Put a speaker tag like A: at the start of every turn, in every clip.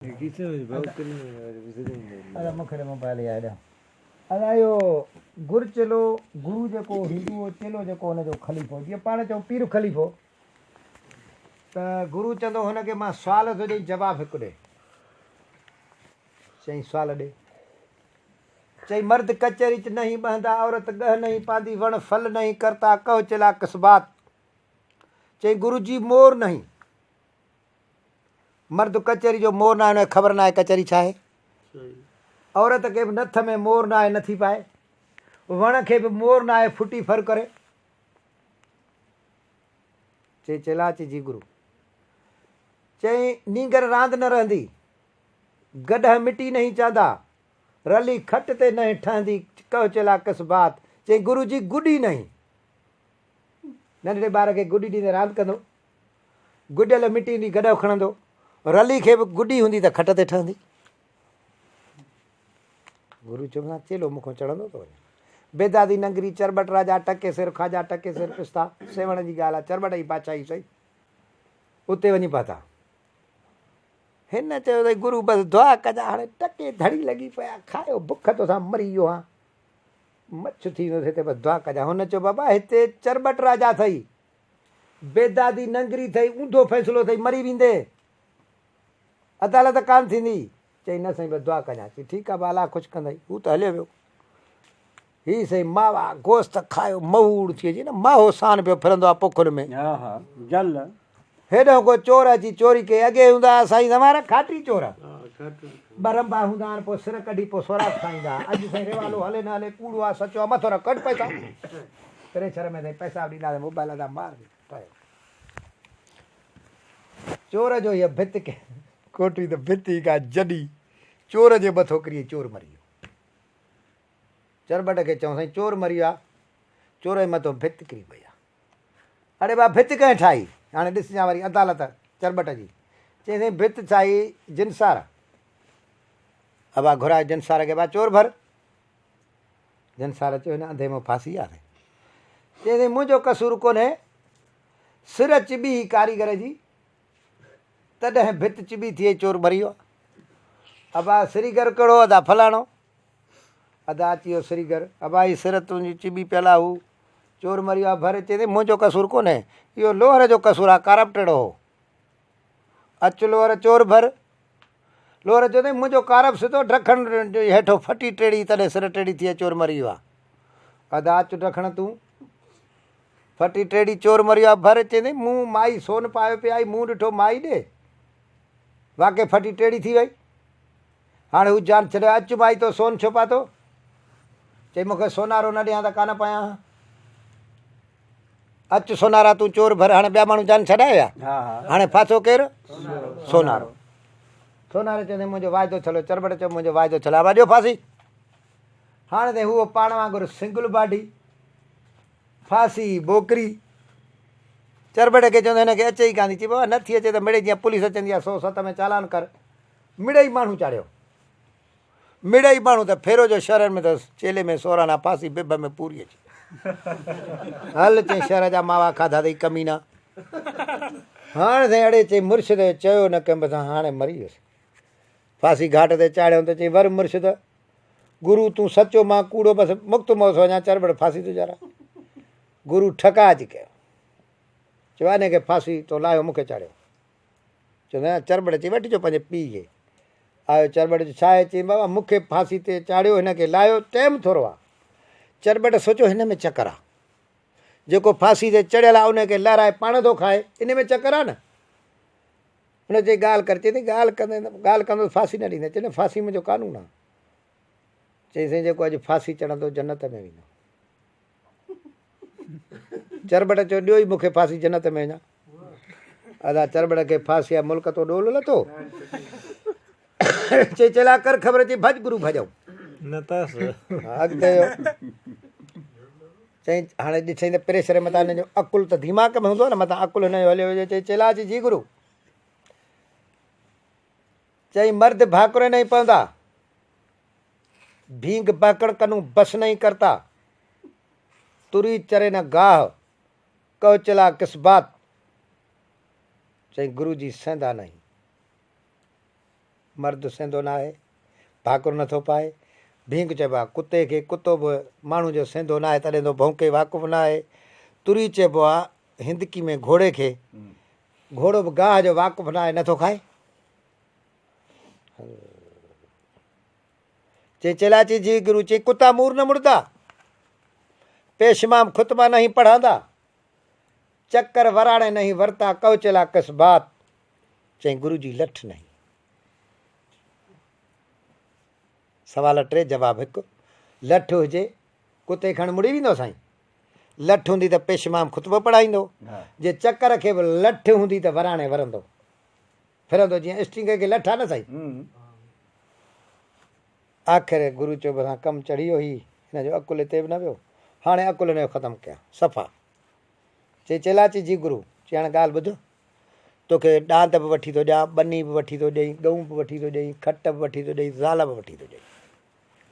A: अरे मूंखे मोबाइल यादि आहे। अलाए इहो गुरु चेलो गुरु जेको हिंदू चेलो जेको हुनजो खलीफ़ो जीअं पाण चऊं पीर खलीफ़ो त गुरु चवंदो हुनखे मां सुवाल थो ॾेई जवाबु हिकु ॾे। चई सुवाल ॾे। चई मर्द कचहरी च नहीं बहंदा औरत गह नहीं पांदी वण फल नहीं करता कहो चला किस्बात। चई गुरु जी मोर नहीं मर्द कचहरी जो मोर ना आहे ख़बर ना आहे कचहरी छा आहे। औरत खे बि नथ में मोर ना आहे नथी पाए वण खे बि मोर ना आहे फुटी फर करे। चई चला जी गुरु। चई नींगर रांद न रहंदी गॾह मिटी नहीं चाहंदा रली खट ते नहीं ठहंदी कहो चला किस बात। चई गुरु जी गुॾी नहीं नंढड़े ॿार खे गुॾी ॾींदे रांदि कंदो गुॾियल मिटी ॾी गॾो खणंदो रली खे बि गुॾी हूंदी त खट ते ठहंदी। गुरु चवंदा चेलो मूंखां चढ़ंदो थो वञे। बेदादी नंगरी चरबट राजा टके सिर खाजा टके सिर पिस्ता सेवण जी ॻाल्हि आहे चरबट जी बादशाही सही उते वञी पहुता। हिन चयो त गुरु बसि दुआ कजा हाणे टके धड़ी लॻी पिया खायो बुख तोसां मरी वियो आहे मछु थींदो थिए त बसि दुआ कजा। हुन चयो बाबा हिते चरबट राजा अथई बेदादी नंगरी अथई ऊंधो फ़ैसिलो अथई मरी वेंदे अदालत कान थींदी। चई न साईं बसि दुआ कजां। चई ठीकु आहे अलाह ख़ुशि कंदई। हू त हलियो वियो। हीअ सही मावा गोश्त खायो महूड़ थी अचे न माहो सान पियो फिरंदो आहे पोखुनि में
B: जल
A: हेॾो को चोर अची चोरी कई। अॻे हूंदा हुआ साईं हमारा खाटी चोर बरंबा हूंदा आहिनि पोइ सिर कढी पोइ सोराख खाईंदा। अॼु साईं रेवालो हले न हले कूड़ो आहे सचो आहे मथो रख कट पैसा प्रेशर में साईं पैसा बि ॾींदासीं मोबाइल था मार पियो। चोर जो हीअ भित के कोठी त भिती का जॾी चोर जे मथो किरी चोर मरी वियो। चरबट खे चऊं साईं चोर मरी वियो आहे चोर जे मथो भित किरी पई आहे। अड़े बा भित कंहिं ठाही हाणे ॾिसजां वरी अदालत चरबट जी। चई साईं भित ठाही जिनसार अबा घुराए जिनसार खे बा चोर भर। जिनसार चयो हिन अंधे में फांसी आहे। चई साईं मुंहिंजो कसूर कोन्हे सिर चिॿी कारीगर जी तॾहिं भित चिॿी थिए चोर मरी वियो। अबा श्रीगर कहिड़ो अदा फलाणो अदा अची वियो श्रीगर अबा ही सिर तुंहिंजी चिॿी पियल आहे हू चोर मरी वियो आहे भरे। चई मुंहिंजो कसूर कोन्हे इहो लोहर जो कसूर आहे कारब टेड़ो हो अचु लोहर चोर भर। लोहर चयो अथई मुंहिंजो कारब सिधो ढकण हेठो फटी टेड़ी तॾहिं सिर टेड़ी थिए चोर मरी वियो आहे। अदा अचु ढकण तूं फटी टेड़ी चोर मरी वियो आहे भर। चई मूं माई सोन पायो पिया आई मूं ॾिठो माई ॾे वाक़ई फटी टेड़ी थी वई हाणे हू जान छॾे अचु माई तो सोन छो पातो। चई मूंखे सोनारो न ॾियां त कान पायां अचु सोनारा तूं चोर भर। हाणे ॿिया माण्हू जान छॾाया हाणे फाथो केरु सोनारो। सोनारो चवंदे मुंहिंजो वाइदो छलो चरबट चयो मुंहिंजो वाइदो छलो ॾियो फांसी। हाणे त हूअ पाण वांगुरु सिंगल बाडी फांसी बोकरी। चरबट खे चवंदो हिनखे अचे ई कान थी। चई बाबा नथी अचे त मिड़ई जीअं पुलिस अचंदी आहे 107 में चालान कर मिड़ई माण्हू चाढ़ियो मिड़ई माण्हू त फेरो जो शहरनि में त चेले में सोराना फांसी बिब में पूरी अची हल। चई शहर जा मावा खाधा अथई कमीना। हाणे साईं अड़े चई मुर्शिद चयो न कंहिं बसां हाणे मरी वियुसि फांसी घाट ते चाढ़ियो त चई वर मुर्शिद गुरु तूं सचो मां कूड़ो बसि मुक्त मौत वञा चरबट फांसी थो चाढ़ा। गुरु ठकाज कयो चयो इन खे फांसी तो लाहियो मूंखे चाढ़ियो। चवंदा चरबट चई वठिजो पंहिंजे पीउ खे आयो चरबट जो छा आहे। चई बाबा मूंखे फांसी ते चाढ़ियो हिनखे लाहियो टाइम थोरो आहे। चरबट सोचियो हिन में चकर आहे जेको फांसी ते चढ़ियल आहे उनखे लहराए पाण थो खाए इन में चकर आहे न। हुन चई ॻाल्हि कर। चई ॻाल्हि कंदो फांसी न ॾींदे। चई न फांसी मुंहिंजो कानून आहे। चई साईं जेको अॼु फांसी चढ़ंदो जन्नत में वेंदो। चरबट चयो ॾियो ई मूंखे फांसी जन्नत में वञा। अदा चरबट खे फांसी आहे मुल्क तो ॾोल लथो। चई चला कर ख़बर अचे भॼ गुरु भॼऊं
B: न त
A: अॻिते चई हाणे ॾिठई त प्रेशर मथां हिनजो अकुल त दिमाग़ में हूंदो आहे न मथां अकुल हिनजो हलियो वियो। चई चला जी गुरु। चई मर्द भाकुर नहीं पवंदा भींग भाकड़ कनू बस नहीं करता तुरी चरे न गाह कहो चला किस बात। चई गुरु जी सहंदा नहीं मर्द सेंधो न आहे, भाकुर नथो पाए। भींग चइबो आहे कुते खे, कुतो बि माण्हू जो सेंधो न आहे तॾहिं तो भौंके, वाक़ुफ़ु न आहे। तुरी चइबो आहे हिंदकी में घोड़े खे, घोड़ो बि गाह जो वाक़ुफ़ु न आहे, नथो खाए। चई चलाची जी गुरु, चई कुत्ता मूर न मुड़दा, पेशमाम खुतबा नहीं पढ़ादा, चक्कर वराणे नहीं वरता, कहो चला किस बात। चई गुरु जी लठ नहीं। सवाल 3 जवाब 1। लठ हुजे कुते खण मुड़ी वेंदो साईं, लठ हूंदी त पेशमाम खुतबो पढ़ाईंदो, जे चक्कर खे बि लठ हूंदी त वराणे वरंदो फिरंदो, जीअं स्टिंग खे लठ आहे न साईं। आख़िर गुरु चयो बसां कमु चढ़ी वियो, ही हिन जो अकुल हिते बि न वियो, हाणे अकुल हिन जो ख़तमु कया सफ़ा। चई चलाची जी गुरु, चई हाणे ॻाल्हि ॿुध, तोखे ॾांत बि वठी थो ॾियां, बनी बि वठी थो ॾेई, ॻऊं बि वठी थो ॾेई, खट बि वठी थो ॾेई, ज़ाल बि वठी थो ॾेई।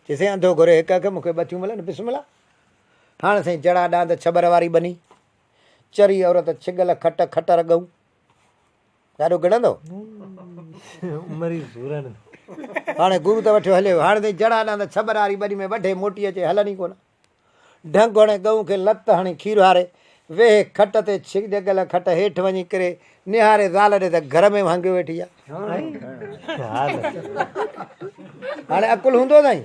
A: चई साईं अंधो घुरे हिक हिक, मूंखे ॿचियूं मिलनि बिस्मिल्लाह। हाणे साईं जड़ा ॾांद छबर वारी बनी, चरी औरत छिगल खट खटर ॻऊं, ॾाढो गिणंदो।
B: मरीज़ सूरन
A: हाणे गुरु त वठियो हलियो, हाणे ताईं जड़ा ॾांद छबर वारी बनी में वठे मोटी अचे, हलनि ई कोन। ढंग हणे ॻऊं खे लत हणी खीर हारे, वेह खट ते छिगल खट हेठि वञी करे निहारे ज़ाल ॾे त घर में भांगियो वेठी आहे। हाणे अकुल हूंदो साईं।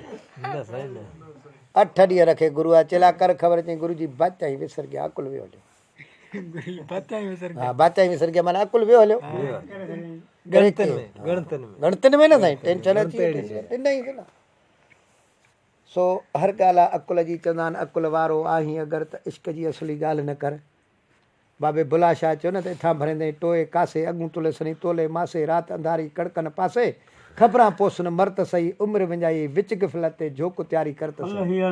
A: 8 ॾींहं रखे गुरू आहे, चेला कर ख़बर। चई गुरू जी बाचाई विसर गया, अकुल वियो हलियो। हा बाचाई विसर गया माना अकुल वियो हलियो। गणतन में न साईं, टेंशन अची टिन न। सो हर ॻाल्हि आहे अकुल जी। चवंदा आहिनि अकुल वारो आहीं अगरि त इश्क जी असली ॻाल्हि न कर। बाबे बुला शाह चयो न त इथां भरंदे टोए कासे, अॻूं तुले सनी तोले मासे, राति अंधारी कड़कन पासे, ख़बरां पोसन मरत सही, उमिरि विञाई विच गिफ़लत ते झोक तयारी कर त सही। हा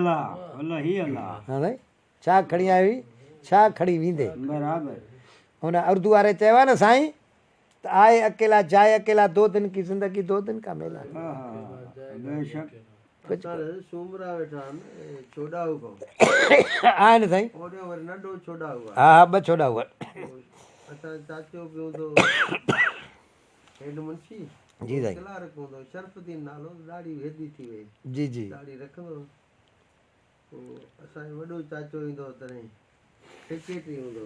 A: साईं, छा खणी आई हुई, छा खणी वेंदे। हुन उर्दू वारे चयो आहे न साईं, त आए अकेला जाए अकेला, 2 दिन की ज़िंदगी 2 दिन का मेला। आहिनि साईं, हा हा 2 छोड़ा हुआ। जी साईं, जी जी
C: वॾो चाचो ईंदो तॾहिं सेक्रेटरी हूंदो,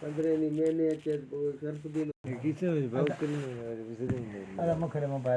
C: 15 ॾींहं महीने अचे पोइ शर्फ़ुद्दीन
B: किसे में बात करनी है,
A: अरे मूंखे मोबाइल